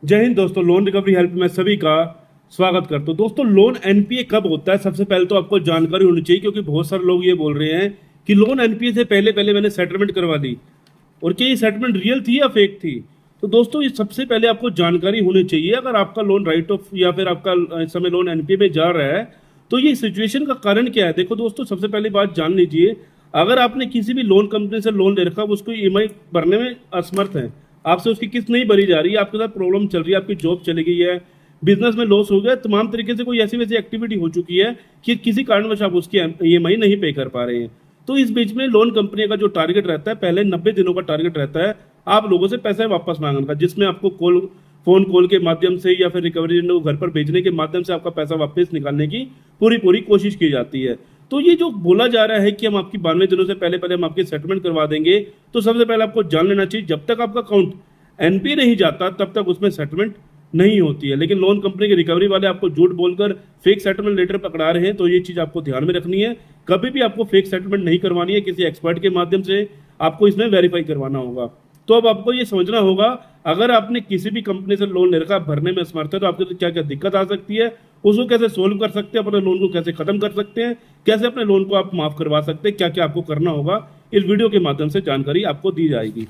जय हिंद दोस्तों। Loan recovery help में सभी का स्वागत करता हूं। दोस्तों, लोन एनपीए कब होता है, सबसे पहले तो आपको जानकारी होनी चाहिए, क्योंकि बहुत सारे लोग ये बोल रहे हैं कि लोन एनपीए से पहले पहले मैंने सेटलमेंट करवा दी। और क्या ये सेटलमेंट रियल थी या फेक थी? तो दोस्तों, ये सबसे पहले आपको जानकारी होनी चाहिए। अगर आपका लोन राइट ऑफ या फिर आपका इस समय लोन एनपीए में जा रहा है, तो ये सिचुएशन का कारण क्या है। देखो दोस्तों, सबसे पहली बात जान लीजिए, अगर आपने किसी भी लोन कंपनी से लोन ले रखा, उसको ईएमआई भरने में असमर्थ है, आपसे उसकी किस्त नहीं भरी जा रही है, आपके साथ प्रॉब्लम चल रही है, आपकी जॉब चली गई है, बिजनेस में लॉस हो गया, तमाम तरीके से कोई ऐसी वैसी एक्टिविटी हो चुकी है कि किसी कारणवश आप उसकी ईएमआई नहीं पे कर पा रहे हैं, तो इस बीच में लोन कंपनी का जो टारगेट रहता है, पहले 90 दिनों का टारगेट रहता है आप लोगों से पैसे वापस मांगने का, जिसमें आपको फोन कॉल के माध्यम से या फिर रिकवरी एजेंट को घर पर भेजने के माध्यम से आपका पैसा वापस निकालने की पूरी पूरी कोशिश की जाती है। तो ये जो बोला जा रहा है कि हम आपकी 92 दिनों से पहले पहले हम आपकी सेटलमेंट करवा देंगे, तो सबसे पहले आपको जान लेना चाहिए, जब तक आपका अकाउंट एनपी नहीं जाता तब तक उसमें सेटलमेंट नहीं होती है। लेकिन लोन कंपनी के रिकवरी वाले आपको झूठ बोलकर फेक सेटलमेंट लेटर पकड़ा रहे हैं, तो ये चीज आपको ध्यान में रखनी है। कभी भी आपको फेक सेटलमेंट नहीं करवानी है, किसी एक्सपर्ट के माध्यम से आपको इसमें वेरीफाई करवाना होगा। तो अब आपको ये समझना होगा, अगर आपने किसी भी कंपनी से लोन ले रखा, भरने में असमर्थ है, तो आपके तो क्या क्या दिक्कत आ सकती है, उसको कैसे सोल्व कर सकते हैं, अपने लोन को कैसे खत्म कर सकते हैं, कैसे अपने लोन को आप माफ करवा सकते हैं, क्या क्या आपको करना होगा, इस वीडियो के माध्यम से जानकारी आपको दी जाएगी।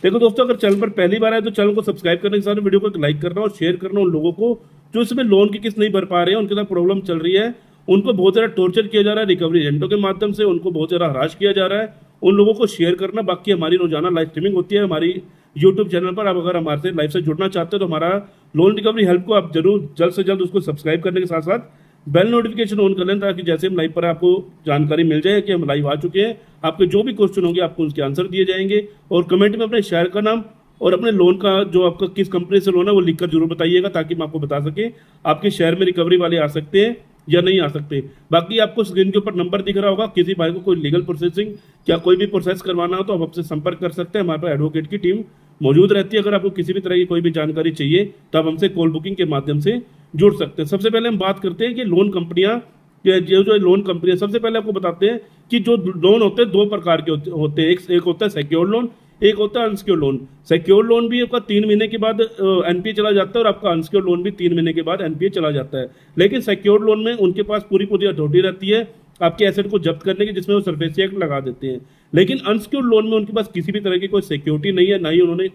देखो दोस्तों, अगर चैनल पर पहली बार आए तो चैनल को सब्सक्राइब करने के साथ वीडियो को लाइक करना और शेयर करना उन लोगों को जो इसमें लोन की किस्त नहीं भर पा रहे हैं, उनके साथ प्रॉब्लम चल रही है, उनको बहुत ज़्यादा टॉर्चर किया जा रहा है रिकवरी एजेंटों के माध्यम से, उनको बहुत ज़्यादा हराश किया जा रहा है, उन लोगों को शेयर करना। बाकी हमारी रोजाना लाइव स्ट्रीमिंग होती है हमारी यूट्यूब चैनल पर। आप अगर हमारे से लाइव से जुड़ना चाहते हो तो हमारा लोन रिकवरी हेल्प को आप जरूर जल्द से जल्द उसको सब्सक्राइब करने के साथ साथ बेल नोटिफिकेशन ऑन कर लें, ताकि जैसे हम लाइव पर आपको जानकारी मिल जाए कि हम लाइव आ चुके हैं। आपके जो भी क्वेश्चन होंगे आपको उसके आंसर दिए जाएंगे। और कमेंट में अपने शहर का नाम और अपने लोन का जो आपका किस कंपनी से लोन है वो लिखकर जरूर बताइएगा, ताकि हम आपको बता सके आपके शहर में रिकवरी वाले आ सकते हैं या नहीं आ सकते। बाकी आपको स्क्रीन के ऊपर नंबर दिख रहा होगा, किसी भाई को कोई लीगल प्रोसेसिंग या कोई भी प्रोसेस करवाना हो तो आप हमसे संपर्क कर सकते हैं। हमारे पास एडवोकेट की टीम मौजूद रहती है। अगर आपको किसी भी तरह की कोई भी जानकारी चाहिए तो आप हमसे कॉल बुकिंग के माध्यम से जुड़ सकते हैं। सबसे पहले हम बात करते हैं कि लोन कंपनियां, जो लोन कंपनियां, सबसे पहले आपको बताते हैं कि जो लोन होते हैं दो प्रकार के होते हैं। एक होता है सिक्योर्ड लोन, एक होता है अनसिक्योर्ड लोन। सिक्योर्ड लोन भी आपका 3 महीने के बाद एनपीए चला जाता है, और आपका अनसिक्योर्ड लोन भी 3 महीने के बाद एनपीए चला जाता है। लेकिन सिक्योर्ड लोन में उनके पास पूरी पूरी अथॉरिटी रहती है आपके एसेट को जब्त करने की, जिसमें वो सरफेसी एक्ट लगा देते हैं। लेकिन अनसिक्योर्ड लोन में उनके पास किसी भी तरह की कोई सिक्योरिटी नहीं है, ना ही उन्होंने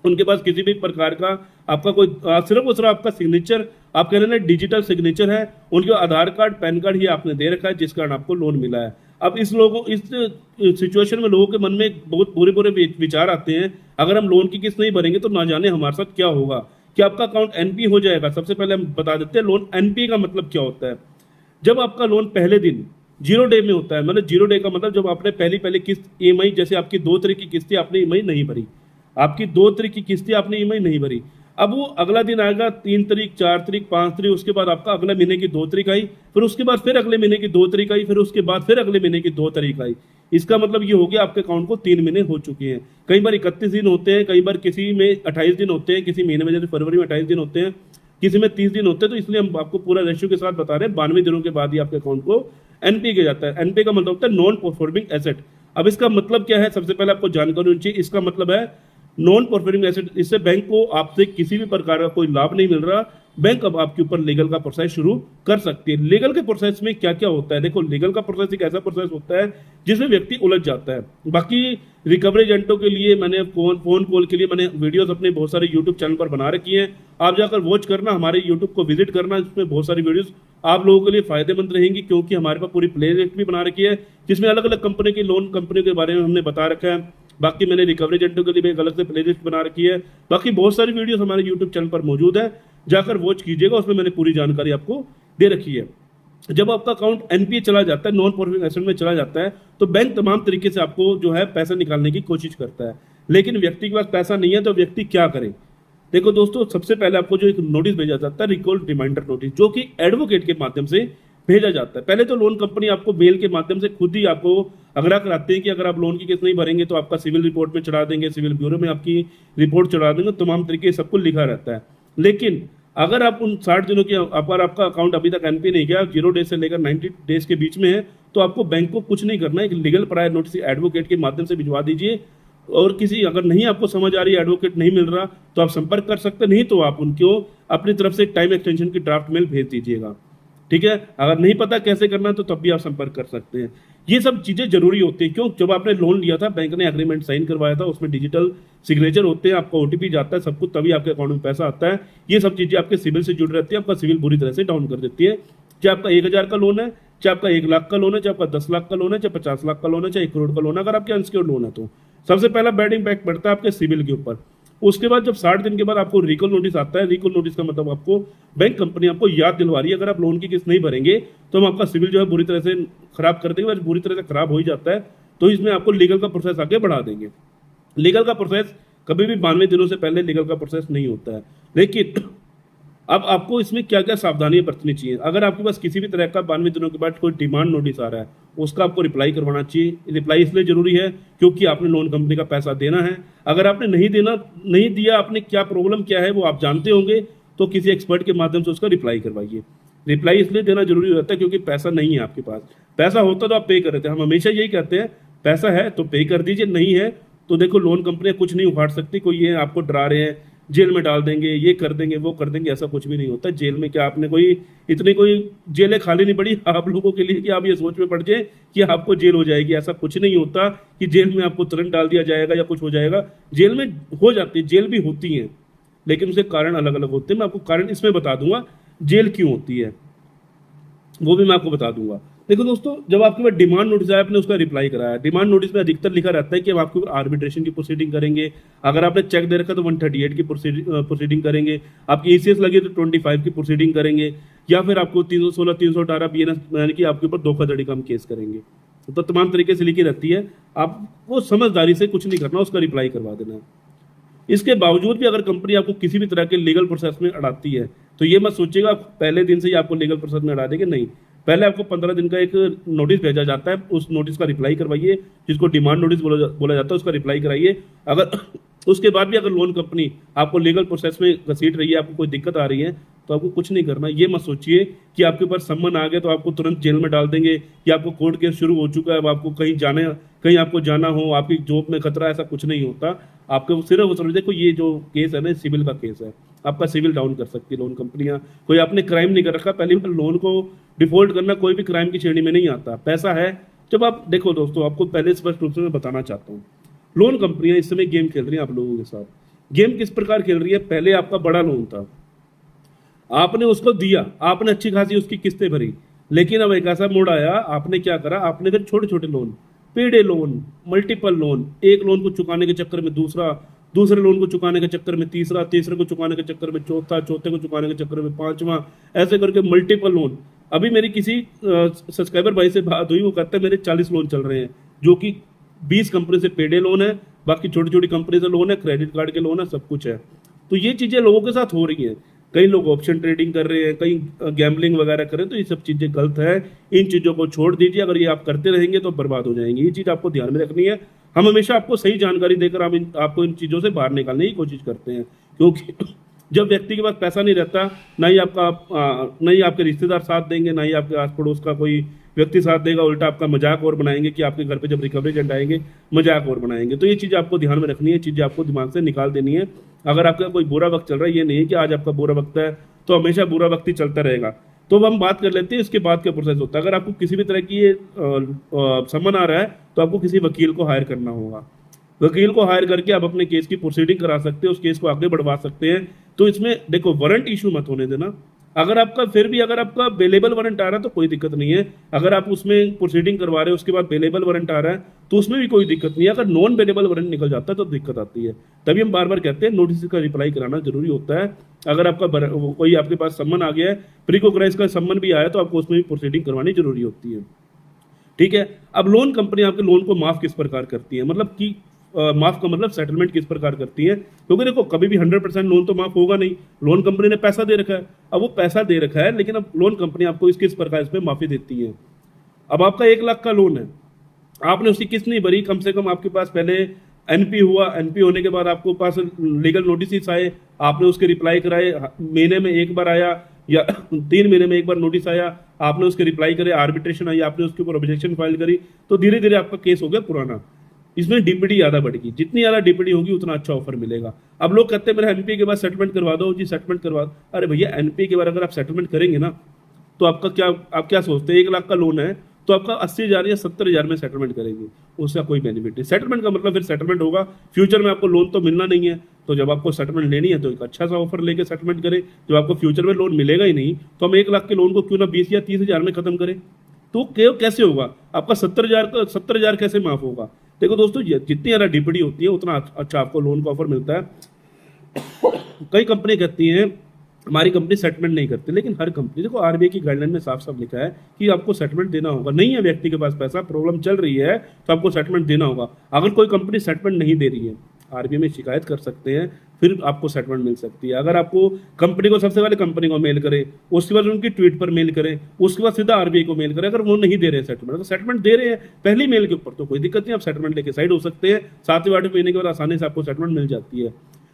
उनके पास किसी भी प्रकार का आपका कोई सिर्फ और सिर्फ आपका सिग्नेचर, आप कह रहे हैं डिजिटल सिग्नेचर है, उनके आधार कार्ड पैन कार्ड ही आपने दे रखा है, जिस कारण आपको लोन मिला है। अब इस सिचुएशन में लोगों के मन में बहुत बुरे बुरे विचार आते हैं, अगर हम लोन की किस्त नहीं भरेंगे तो ना जाने हमारे साथ क्या होगा, कि आपका अकाउंट एनपी हो जाएगा। सबसे पहले हम बता देते हैं लोन एनपी का मतलब क्या होता है। जब आपका लोन पहले दिन 0 डे में होता है, मतलब 0 डे का मतलब जब आपने पहली पहली किस्त ईएमआई, जैसे आपकी 2 तारीख की किस्तें आपने ईएमआई नहीं भरी, आपकी 2 तारीख की किस्तें आपने ईएमआई नहीं भरी, अब वो अगला दिन आएगा 3 तारीख, 4 तारीख, 5 तारीख, उसके बाद आपका अगले महीने की 2 तारीख आई, फिर उसके बाद फिर अगले महीने की 2 तारीख आई, फिर उसके बाद फिर अगले महीने की 2 तारीख आई। इसका मतलब ये हो गया आपके अकाउंट को 3 महीने हो चुके हैं। कई बार 31 दिन होते हैं, कई बार किसी में 28 दिन होते हैं, किसी महीने में जैसे फरवरी में 28 दिन होते हैं, किसी में 30 दिन होते हैं। तो इसलिए हम आपको पूरा रेशियो के साथ बता रहे हैं, 92 दिनों के बाद ही आपके अकाउंट को एनपी किया जाता है। एनपी का मतलब होता है नॉन परफॉर्मिंग एसेट। अब इसका मतलब क्या है, सबसे पहले आपको जानकारी होनी चाहिए। इसका मतलब है नॉन परफॉर्मिंग एसेट, इससे बैंक को आपसे किसी भी प्रकार का कोई लाभ नहीं मिल रहा। बैंक अब आपके ऊपर लीगल का प्रोसेस शुरू कर सकती है। लीगल के प्रोसेस में क्या क्या होता है, देखो लीगल का प्रोसेस एक ऐसा प्रोसेस होता है जिसमें व्यक्ति उलझ जाता है। बाकी रिकवरी एजेंटों के लिए मैंने फोन कॉल के लिए मैंने वीडियोस अपने बहुत सारे यूट्यूब चैनल पर बना रखी हैं, आप जाकर वॉच करना, हमारे यूट्यूब को विजिट करना, इसमें बहुत सारी वीडियोस आप लोगों के लिए फायदेमंद रहेंगी, क्योंकि हमारे पास पूरी प्ले लिस्ट भी बना रखी है जिसमें अलग अलग कंपनी की लोन कंपनियों के बारे में हमने बता रखा है। बाकी मैंने रिकवरी एजेंटों के लिए भी एक अलग से प्लेलिस्ट बना रखी है। बाकी बहुत सारी वीडियोस हमारे यूट्यूब चैनल पर मौजूद है, जाकर वॉच कीजिएगा, उसमें मैंने पूरी जानकारी आपको दे रखी है। जब आपका अकाउंट एनपीए चला जाता है, नॉन परफॉर्मिंग एसेट में चला जाता है, तो बैंक तमाम तरीके से आपको जो है पैसा निकालने की कोशिश करता है। लेकिन व्यक्ति के पास पैसा नहीं है तो व्यक्ति क्या करे। देखो दोस्तों, सबसे पहले आपको जो एक नोटिस भेजा जाता है, रिकॉल रिमाइंडर नोटिस, जो कि एडवोकेट के माध्यम से भेजा जाता है। पहले तो लोन कंपनी आपको मेल के माध्यम से खुद ही आपको आग्रह कराते हैं कि अगर आप लोन की किस्त नहीं भरेंगे तो आपका सिविल रिपोर्ट में चढ़ा देंगे, सिविल ब्यूरो में आपकी रिपोर्ट चढ़ा देंगे, तमाम तरीके सब कुछ लिखा रहता है। लेकिन अगर आप उन 60 दिनों की अगर आपका अकाउंट अभी तक एनपी नहीं गया, 0 डेज से लेकर 90 डेज के बीच में है, तो आपको बैंक को कुछ नहीं करना है, एक लीगल प्रायर नोटिस एडवोकेट के माध्यम से भिजवा दीजिए। और किसी अगर नहीं आपको समझ आ रही, एडवोकेट नहीं मिल रहा, तो आप संपर्क कर सकते हैं, नहीं तो आप उनको अपनी तरफ से टाइम एक्सटेंशन की ड्राफ्ट मेल भेज दीजिएगा। ठीक है, अगर नहीं पता कैसे करना तो तब भी आप संपर्क कर सकते हैं। ये सब चीज़ें जरूरी होती है, क्यों? जब आपने लोन लिया था, बैंक ने एग्रीमेंट साइन करवाया था, उसमें डिजिटल सिग्नेचर होते हैं, आपका ओटीपी जाता है, सब कुछ, तभी आपके अकाउंट में पैसा आता है। ये सब चीज़ें आपके सिविल से जुड़ी रहती है, आपका सिविल बुरी तरह से डाउन कर देती है। चाहे आपका 1,000 का लोन है, चाहे आपका 1 लाख का लोन है, चाहे आपका 10 लाख का लोन है, चाहे 50 लाख का लोन है, चाहे 1 करोड़ का लोन है, अगर आपके अनसिक्योर्ड लोन है तो सबसे पहला बैड इम्पैक्ट पड़ता है आपके सिविल के ऊपर। उसके बाद जब 60 दिन के बाद आपको रिकॉल नोटिस आता है, रिकॉल नोटिस का मतलब आपको बैंक कंपनी आपको याद दिलवा रही है, अगर आप लोन की किस्त नहीं भरेंगे तो हम आपका सिविल जो है बुरी तरह से खराब कर देंगे। बुरी तरह से खराब हो ही जाता है तो इसमें आपको लीगल का प्रोसेस आगे बढ़ा देंगे। लीगल का प्रोसेस कभी भी 92 दिनों से पहले लीगल का प्रोसेस नहीं होता है। लेकिन अब आपको इसमें क्या क्या सावधानियां बरतनी चाहिए। अगर आपके पास किसी भी तरह का 92 दिनों के बाद कोई डिमांड नोटिस आ रहा है, उसका आपको रिप्लाई करवाना चाहिए। रिप्लाई इसलिए जरूरी है क्योंकि आपने लोन कंपनी का पैसा देना है। अगर आपने नहीं दिया, आपने क्या प्रॉब्लम क्या है वो आप जानते होंगे, तो किसी एक्सपर्ट के माध्यम से उसका रिप्लाई करवाइए। रिप्लाई इसलिए देना जरूरी होता है क्योंकि पैसा नहीं है आपके पास। पैसा होता तो आप पे कर रहे थे। हम हमेशा यही कहते हैं, पैसा है तो पे कर दीजिए, नहीं है तो देखो लोन कंपनियां कुछ नहीं उखाड़ सकती। कोई ये आपको डरा रहे हैं जेल में डाल देंगे, ये कर देंगे, वो कर देंगे, ऐसा कुछ भी नहीं होता। जेल में क्या आपने कोई जेलें खाली नहीं पड़ी आप लोगों के लिए कि आप ये सोच में पड़ जाए कि आपको जेल हो जाएगी। ऐसा कुछ नहीं होता कि जेल में आपको तुरंत डाल दिया जाएगा या कुछ हो जाएगा। जेल में हो जाती है, जेल भी होती है, लेकिन उसके कारण अलग अलग होते हैं। मैं आपको कारण इसमें बता दूंगा जेल क्यों होती है, वो भी मैं आपको बता दूंगा। देखो दोस्तों, जब आपके पास डिमांड नोटिस आया, आपने उसका रिप्लाई कराया। डिमांड नोटिस में अधिकतर लिखा रहता है कि हम आपके ऊपर आर्बिट्रेशन की प्रोसीडिंग करेंगे। अगर आपने चेक दे रखा तो 138 की प्रोसीडिंग करेंगे। आपकी ईसीएस लगी तो 25 की प्रोसीडिंग करेंगे, या फिर आपको 316 318 बीएनएस यानी कि आपके ऊपर धोखाधड़ी का हम केस करेंगे। तो तमाम तरीके से लिखी रहती है। आपको समझदारी से कुछ नहीं करना, उसका रिप्लाई करवा देना है। इसके बावजूद भी अगर कंपनी आपको किसी भी तरह के लीगल प्रोसेस में अड़ाती है तो ये मत सोचिएगा पहले दिन से ही आपको लीगल प्रोसेस में अड़ा देंगे, नहीं। पहले आपको 15 दिन का एक नोटिस भेजा जाता है, उस नोटिस का रिप्लाई करवाइए, जिसको डिमांड नोटिस बोला जाता है, उसका रिप्लाई कराइए। अगर उसके बाद भी अगर लोन कंपनी आपको लीगल प्रोसेस में घसीट रही है, आपको कोई दिक्कत आ रही है, तो आपको कुछ नहीं करना। ये मत सोचिए कि आपके ऊपर सम्मन आ गया तो आपको तुरंत जेल में डाल देंगे, या आपको कोर्ट केस शुरू हो चुका है, अब आपको कहीं आपको जाना हो, आपकी जॉब में खतरा, ऐसा कुछ नहीं होता। आपके सिर्फ वो समझ देखो, ये जो केस है ना, सिविल का केस है, आपका सिविल डाउन कर सकती है लोन कंपनियां। कोई आपने क्राइम नहीं कर रखा, पहली बार लोन को डिफॉल्ट करना कोई भी क्राइम की श्रेणी में नहीं आता। पैसा है, जब आप देखो दोस्तों, आपको पहले स्पष्ट रूप से मैं बताना चाहता हूँ, लोन कंपनियां इस समय गेम खेल रही हैं आप लोगों के साथ। गेम किस प्रकार खेल रही है? पहले आपका बड़ा लोन था, आपने उसको दिया, आपने अच्छी खासी उसकी किस्तें भरी, लेकिन अब एक ऐसा मोड़ आया, आपने क्या करा, आपने फिर छोटे छोटे लोन, पेडे लोन, मल्टीपल लोन, एक लोन को चुकाने के चक्कर में दूसरा, दूसरे लोन को चुकाने के चक्कर में तीसरा, तीसरे को चुकाने के चक्कर में चौथा, चौथे को चुकाने के चक्कर में पांचवा, ऐसे करके मल्टीपल लोन। अभी मेरी किसी सब्सक्राइबर भाई से बात हुई, वो कहते हैं मेरे 40 लोन चल रहे हैं, जो कि 20 कंपनी से पेडे लोन है, बाकी छोटी छोटी कंपनी से लोन है, क्रेडिट कार्ड के लोन है, सब कुछ है। तो ये चीजें लोगों के साथ हो रही हैं। कई लोग ऑप्शन ट्रेडिंग कर रहे हैं, कई गैम्बलिंग वगैरह कर रहे हैं, तो ये सब चीजें गलत है। इन चीजों को छोड़ दीजिए, अगर ये आप करते रहेंगे तो बर्बाद हो जाएंगे। ये चीज आपको ध्यान में रखनी है। हम हमेशा आपको सही जानकारी देकर आपको इन चीजों से बाहर निकालने की कोशिश करते हैं, क्योंकि जब व्यक्ति के पास पैसा नहीं रहता, ना ही आपके रिश्तेदार साथ देंगे, ना ही आपके आस पड़ोस का कोई व्यक्ति साथ देगा, उल्टा आपका मजाक और बनाएंगे कि आपके घर पे जब रिकवरी एजेंट आएंगे मजाक और बनाएंगे। तो ये चीज़ आपको ध्यान में रखनी है, चीज़ें आपको दिमाग से निकाल देनी है। अगर आपका कोई बुरा वक्त चल रहा है, ये नहीं है कि आज आपका बुरा वक्त है तो हमेशा बुरा वक्त ही चलता रहेगा। तो अब हम बात कर लेते हैं इसके बाद क्या प्रोसेस होता है। अगर आपको किसी भी तरह की ये समन आ रहा है तो आपको किसी वकील को हायर करना होगा। वकील को हायर करके आप अपने केस की प्रोसीडिंग करा सकते हैं, उस केस को आगे बढ़वा सकते हैं। तो इसमें देखो, वारंट इशू मत होने देना। अगर आपका बेलेबल वारंट आ रहा है तो कोई दिक्कत नहीं है। अगर आप उसमें प्रोसीडिंग करवा रहे हो, उसके बाद बेलेबल वारंट आ रहा है तो उसमें भी कोई दिक्कत नहीं है। अगर नॉन बेलेबल वारंट निकल जाता है तो दिक्कत आती है। तभी हम बार बार कहते हैं नोटिस का रिप्लाई कराना जरूरी होता है। अगर कोई आपके पास सम्मन आ गया है, प्रीकोग्राइस का सम्मन भी आया, तो आपको उसमें भी प्रोसीडिंग करवानी जरूरी होती है। ठीक है। अब लोन कंपनी आपके लोन को माफ किस प्रकार करती है, मतलब कि माफ का मतलब सेटलमेंट किस प्रकार करती है, क्योंकि देखो कभी भी 100% लोन तो माफ होगा नहीं। लोन कंपनी ने पैसा दे रखा है, अब वो पैसा दे रखा है, लेकिन अब लोन कंपनी आपको किस प्रकार इसमें माफी देती है। अब आपका 1 लाख का लोन है, आपने उसकी किस्त नहीं भरी, कम से कम आपके पास पहले एनपी हुआ, एनपी होने के बाद आपको पास लीगल नोटिस आए, आपने उसके रिप्लाई कराए, महीने में एक बार आया या 3 महीने में एक बार नोटिस आया, आपने उसके रिप्लाई करे, आर्बिट्रेशन आई, आपने उसके ऊपर ऑब्जेक्शन फाइल करी, तो धीरे धीरे आपका केस हो गया पुराना। इसमें डीपीडी ज़्यादा बढ़ेगी, जितनी ज़्यादा डीपीडी होगी उतना अच्छा ऑफर मिलेगा। अब लोग कहते हैं मेरा एनपीए के बाद सेटलमेंट करवा दो जी, सेटलमेंट करवा दो। अरे भैया एनपीए के बाद अगर आप सेटलमेंट करेंगे ना तो आपका क्या, आप क्या सोचते हैं 1 लाख का लोन है तो आपका 80,000 या 70,000 में सेटलमेंट करेंगे, उसका कोई बेनिफिट नहीं। सेटलमेंट का मतलब फिर सेटलमेंट होगा, फ्यूचर में आपको लोन तो मिलना नहीं है, तो जब आपको सेटलमेंट लेनी है तो एक अच्छा सा ऑफर लेके सेटलमेंट करें। जब आपको फ्यूचर में लोन मिलेगा ही नहीं तो हम 1 लाख के लोन को क्यों ना 20 या 30,000 में खत्म करें। तो कैसे होगा आपका 70,000 कैसे माफ होगा। देखो दोस्तों, जितनी ज़्यादा डीपीडी होती है उतना अच्छा आपको लोन का ऑफर मिलता है। कई कंपनी कहती हैं हमारी कंपनी सेटलमेंट नहीं करती, लेकिन हर कंपनी, देखो आरबीआई की गाइडलाइन में साफ साफ लिखा है कि आपको सेटलमेंट देना होगा। नहीं है व्यक्ति के पास पैसा, प्रॉब्लम चल रही है तो आपको सेटलमेंट देना होगा। अगर कोई कंपनी सेटलमेंट नहीं दे रही है आरबीआई में शिकायत कर सकते हैं, फिर आपको सेटलमेंट मिल सकती है। अगर आपको कंपनी को, सबसे पहले कंपनी को मेल करें, उसके बाद उनकी ट्वीट पर मेल करें, उसके बाद सीधा आरबीआई को मेल करें। अगर वो नहीं दे रहे हैं सेटलमेंट, अगर सेटलमेंट दे रहे हैं पहली मेल के ऊपर तो कोई दिक्कत नहीं, आप सेटलमेंट लेके साइड हो सकते हैं। 7वें 8वें महीने के बाद आसानी से आपको सेटलमेंट मिल जाती है,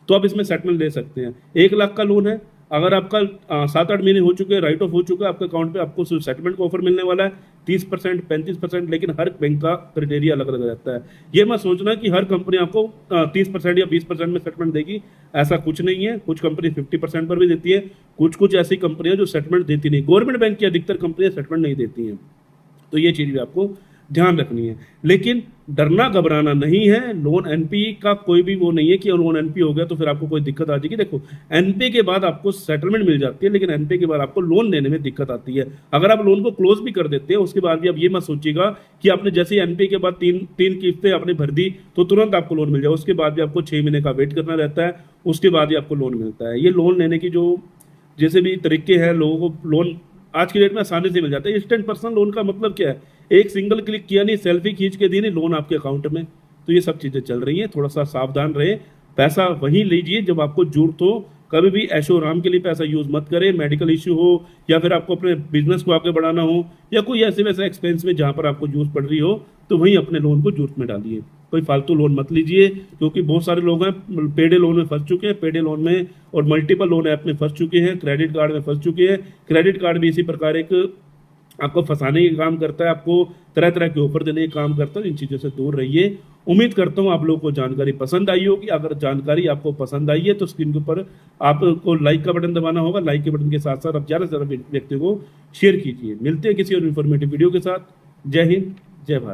तो आप इसमें सेटलमेंट ले सकते हैं। 1 लाख का लोन है, अगर आपका 7-8 महीने हो चुके हैं, राइट ऑफ हो चुका है आपके अकाउंट पे, आपको सेटलमेंट का ऑफर मिलने वाला है 30%, 35%, लेकिन हर बैंक का क्राइटेरिया अलग अलग रहता है। ये मत सोचना कि हर कंपनी आपको 30% या 20% में सेटलमेंट देगी, ऐसा कुछ नहीं है। कुछ कंपनी 50% पर भी देती है, कुछ ऐसी कंपनियां जो सेटलमेंट देती नहीं। गवर्नमेंट बैंक की अधिकतर कंपनियां सेटलमेंट नहीं देती हैं, तो ये चीज़ भी आपको ध्यान रखनी है। लेकिन डरना घबराना नहीं है। लोन एनपीए का कोई भी वो नहीं है कि लोन एनपीए हो गया तो फिर आपको कोई दिक्कत आ जाएगी। देखो एनपीए के बाद आपको सेटलमेंट मिल जाती है, लेकिन एनपीए के बाद आपको लोन लेने में दिक्कत आती है। अगर आप लोन को क्लोज भी कर देते हैं उसके बाद भी आप ये मत सोचिएगा कि आपने जैसे ही एनपीए के बाद तीन किस्तें आपने भर दी तो तुरंत आपको लोन मिल जाए। उसके बाद भी आपको 6 महीने का वेट करना रहता है, उसके बाद ही आपको लोन मिलता है। ये लोन लेने की जो जैसे भी तरीके हैं, लोगों को लोन आज की डेट में आसानी से मिल जाता है। इंस्टेंट पर्सनल लोन का मतलब क्या है, एक सिंगल क्लिक किया नहीं, सेल्फी खींच के दी नहीं, लोन आपके अकाउंट में। तो ये सब चीज़ें चल रही हैं, थोड़ा सा सावधान रहे। पैसा वहीं लीजिए जब आपको जरूरत हो, कभी भी ऐशो आराम के लिए पैसा यूज़ मत करें। मेडिकल इश्यू हो या फिर आपको अपने बिजनेस को आगे बढ़ाना हो या कोई ऐसे वैसे एक्सपेंस में जहाँ पर आपको जरूरत पड़ रही हो तो वहीं अपने लोन को जरूरत में डालिए। कोई फालतू लोन मत लीजिए, क्योंकि बहुत सारे लोग हैं पेडे लोन में फंस चुके हैं, पेडे लोन में और मल्टीपल लोन ऐप में फंस चुके हैं, क्रेडिट कार्ड में फंस चुके हैं। क्रेडिट कार्ड भी इसी प्रकार एक आपको फंसाने का काम करता है, आपको तरह तरह के ऑफर देने का काम करता है। इन चीज़ों से दूर रहिए। उम्मीद करता हूँ आप लोगों को जानकारी पसंद आई होगी। अगर जानकारी आपको पसंद आई है तो स्क्रीन के ऊपर आपको लाइक का बटन दबाना होगा। लाइक के बटन के साथ साथ आप ज़्यादा से ज़्यादा व्यक्ति को शेयर कीजिए। मिलते हैं किसी और इन्फॉर्मेटिव वीडियो के साथ। जय हिंद, जय भारत।